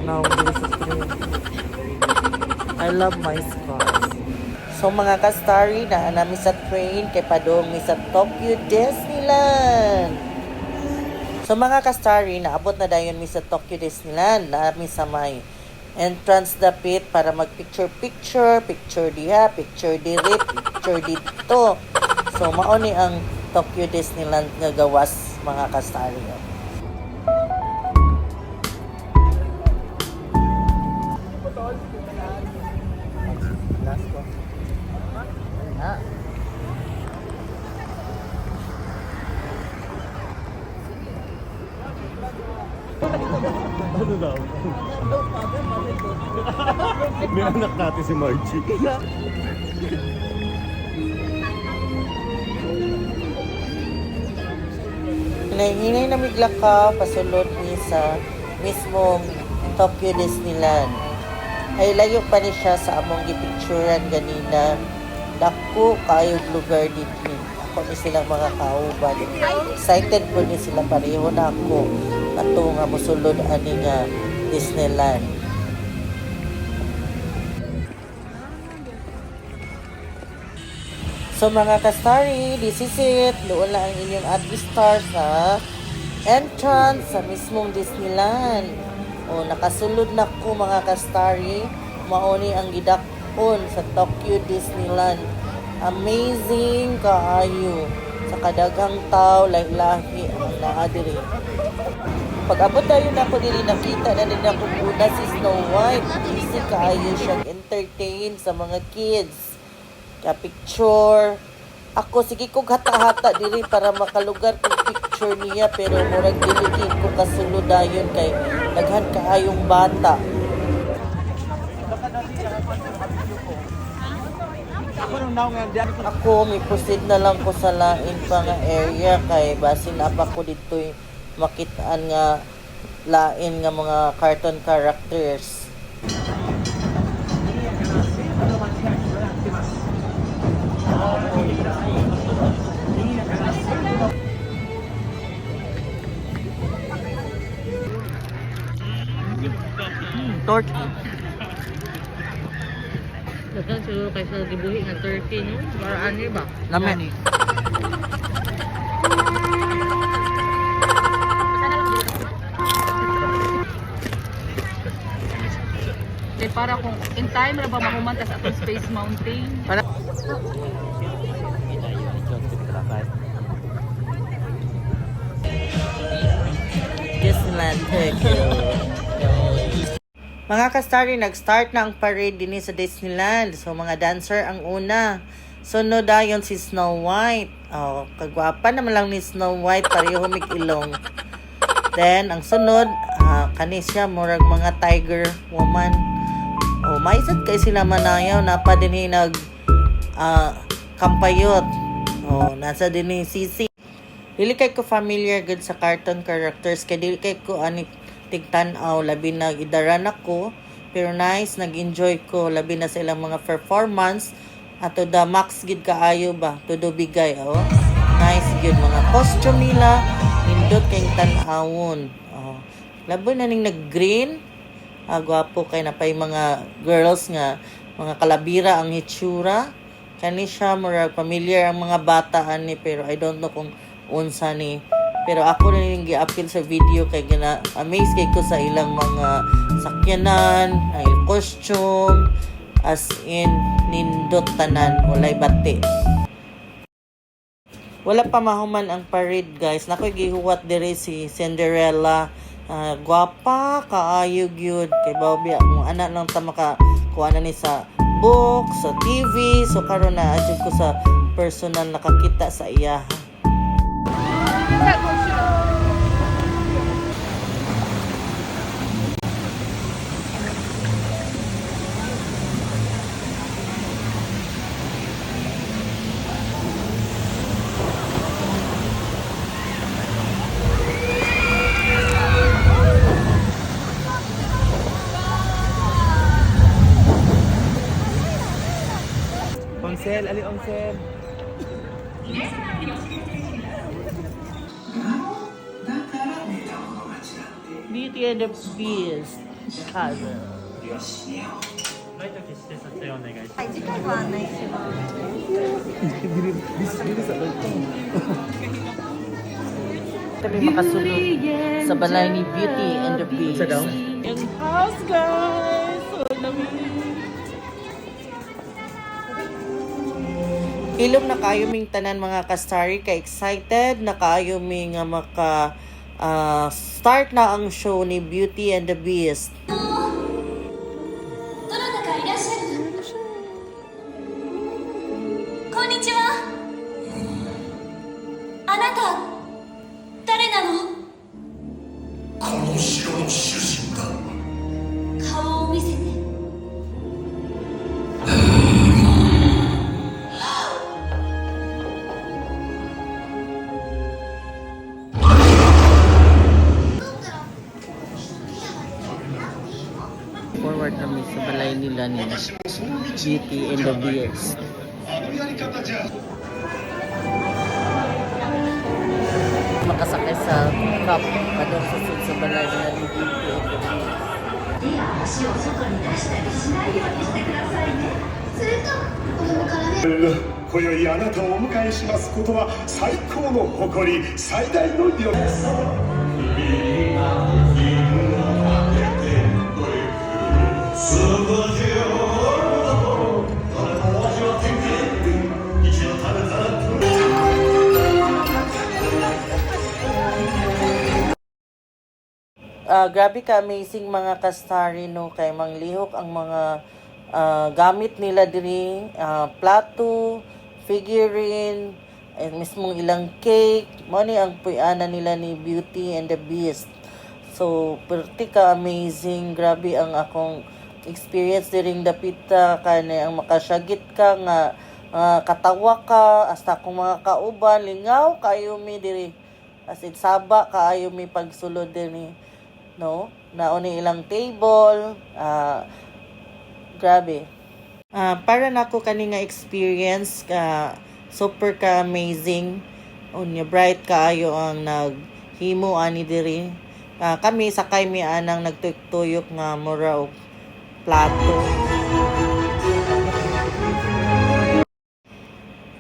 now this trip. I love my scars. So mga ka-starry, naanami sa train kay padong mi sa Tokyo Disneyland. So mga ka-starry, naabot na dayon mi sa Tokyo Disneyland. Naami sa may entrance dapit para mag-picture-picture, picture diha, picture diri, picture dito. So mao ni ang Tokyo Disneyland nga gawas mga ka-starry. Ano daw? May anak natin si Margie. Hinay na migla ka, pasulod ni sa mismong Tokyo Disneyland. Ay layo pa ni siya sa among gipicturan ganina. Dako kayog lugar dito. Ako ni silang mga kauban. Excited po ni sila pareho na ako. Ato nga mosulod ani nga Disneyland. So mga ka-starry, this is it. Doon lang ang inyong Advistar sa entrance sa mismong Disneyland. O nakasulod na ko mga ka-starry. Mauni ang gidakon sa Tokyo Disneyland. Amazing kaayo. Sa kadaghang tao, lahi-lahi ang naadiri. Pag abot tayo na ako dili, nakita na din ako una si Snow White. Easy kaayo siyang entertain sa mga kids. Picture. Ako, sige kong hata-hata diri para makalugar kong picture niya. Pero murag diligid ko kasulod dayon kay daghan kaayong bata. Ako, may proceed na lang ko sa lain pa nga area kay basin apa ko dito'y makitaan nga lain nga mga cartoon characters. Torch. Dagan siguro kayo sa gibuhi nga turkey, no? Para ani ba? Namin. Kaya para kung in time na ba mahuman tas atong Space Mountain. Para Disneyland Tokyo. Mga ka-starry, nag-start na ang parade din sa Disneyland. So, mga dancer ang una. Sunod dayon si Snow White. Oh, kagwapa naman lang ni Snow White, pareho mig-ilong. Then, ang sunod, kani siya, murag mga tiger woman. Oh, maisad kay sila manayaw, napa din nag kampayot. Oh, nasa din ni Sisi. Dili kay ko familiar good sa cartoon characters, kay dili kay ko ani tigtanaw, labi na idaran ako, pero nice, nag-enjoy ko, labi na sa ilang mga performance, ato da max gid kaayo ba, todo bigay, oh. Nice gid mga costume nila, nindot kayong tanawon, oh. Labi na ning nag-green, gwapo kay napay mga girls nga, mga kalabira ang hitsura, kani siya, murag familiar ang mga bata ani, pero I don't know kung unsa ni. Pero ako na yung gi-appeal sa video kay gina-amaze kay ko sa ilang mga sakyanan, ang costume, as in, nindot tanan, walay bati. Wala pa mahuman ang parade, guys. Nakoy gihuwat diri si Cinderella. Gwapa, kaayog yun. Kay Bobby, kung anak lang ta makakuha na ni sa book, sa TV. So, karon na adjud ko sa personal nakakita sa iya. Oncel, ali Oncel. Beauty and the Beast. Cousin. ライト消して撮影お願いします。はい、時刻ご案内します。Kami makasunod sa balay ni Beauty and the Beast. In house, guys! Ilom na kayo ming tanan mga kastari, ka-excited na kayo ming maka start na ang show ni Beauty and the Beast. どなたかいらっしゃる？こんにちは。あなた誰なの？この城の主人だ。顔を見せて。Forward kami sa balay nila ni Beauty and the Beast. あのやり方じゃ Makasakay sa cup padong sa balay nila ni Beauty and the Beast. 手や足を外に出したりしないようにしてくださいね。それと子供からね。今宵あなたをお迎えしますことは最高の誇り最大の喜びです。 Grabe ka amazing mga kastari no kay manglihok ang mga gamit nila diri, plato, figurine, mismong ilang cake, mo ni ang puy-ana nila ni Beauty and the Beast. So, perti ka amazing, grabe ang akong experience diring dapita kani ang makasyagit ka nga katawa ka hasta akong mga kauban lingaw kayo mi diri as in saba kaayo mi pagsulod diri no nauni ilang table grabe para nako kani nga experience super ka amazing unya bright kaayo ang naghimo ani diri kami sakay mi anang nagtuyok nga mura og plato.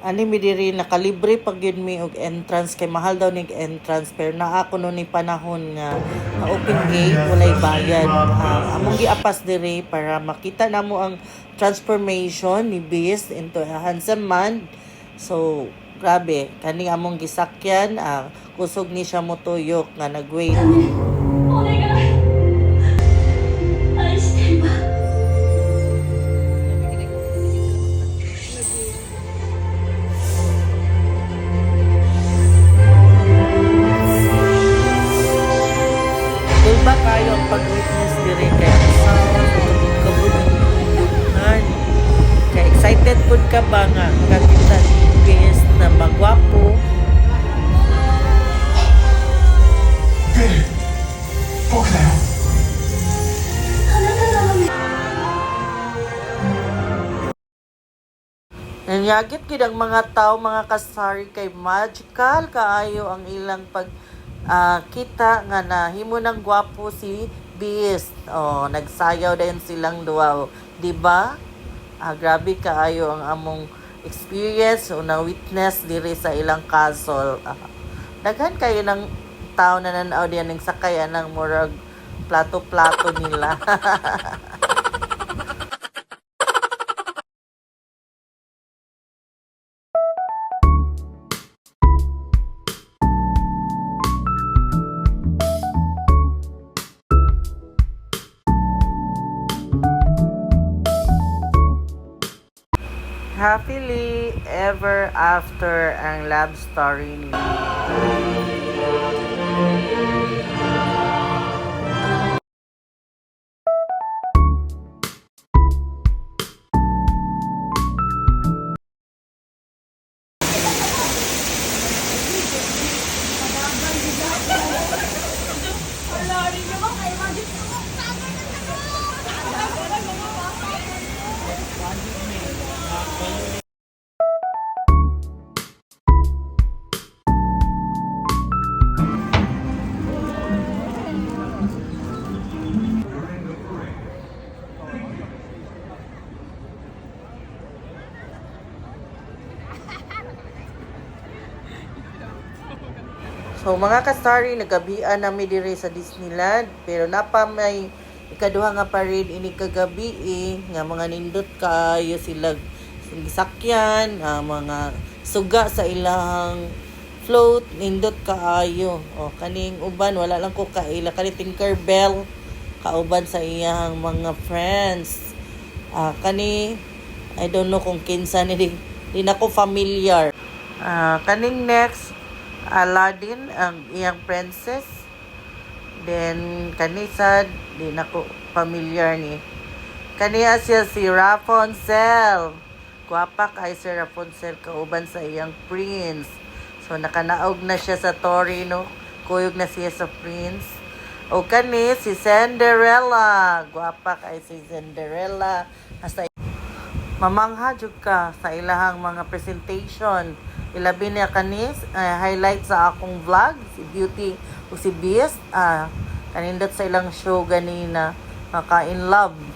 Ani mi diri nakalibre pag yun mi og entrance kay mahal daw nig entrance pero naa ako no ni panahon nga open gate walay bayad. Among giapas diri para makita namo ang transformation ni Beast into a handsome man. So grabe kani among gisakyan kusog ni siya motuyok nga nagwait. お願い。愛してるわ。 Diba kayo ang pag-witness diri kay kabunan kay excited pud ka ba nga kakita ni Beast na magwapo 僕だよ。 Nanyagit gid ang mga tao mga kasari kay magical kaayo ang ilang pag kita nga nahimo ng gwapo si Beast. Oh, nagsayaw din silang duwa, di ba? Grabe kaayo ang among experience o na witness diri sa ilang castle. Daghan kayo ng tao na nanaw diyan ng sakayan ng murag plato-plato nila. Happily ever after ang love story ni So mga ka-story, nagabian nami dire sa Disneyland, pero napa may ikaduha nga parade ini kagabi nga mga nindot kaayo sila sakyan, mga suga sa ilang float, nindot kaayo. O kaning uban wala lang ko kaila kani Tinkerbell kauban sa iyang mga friends. Kani I don't know kung kinsa ni di na ko familiar. Kaning next Aladdin ang iyang princess. Then kanisad di na ko familiar ni. Kaniya siya si Rapunzel. Guwapa kay si Rapunzel kauban sa iyang prince. So nakanaog na siya sa Torino. Kuyog na siya sa prince. O kani si Cinderella. Guwapa kay si Cinderella. Hasta mamangha jud ka sa ilahang mga presentation. Ilabi niya kanis highlight sa akong vlog si Beauty o si Beast kanindot sa ilang show ganina in love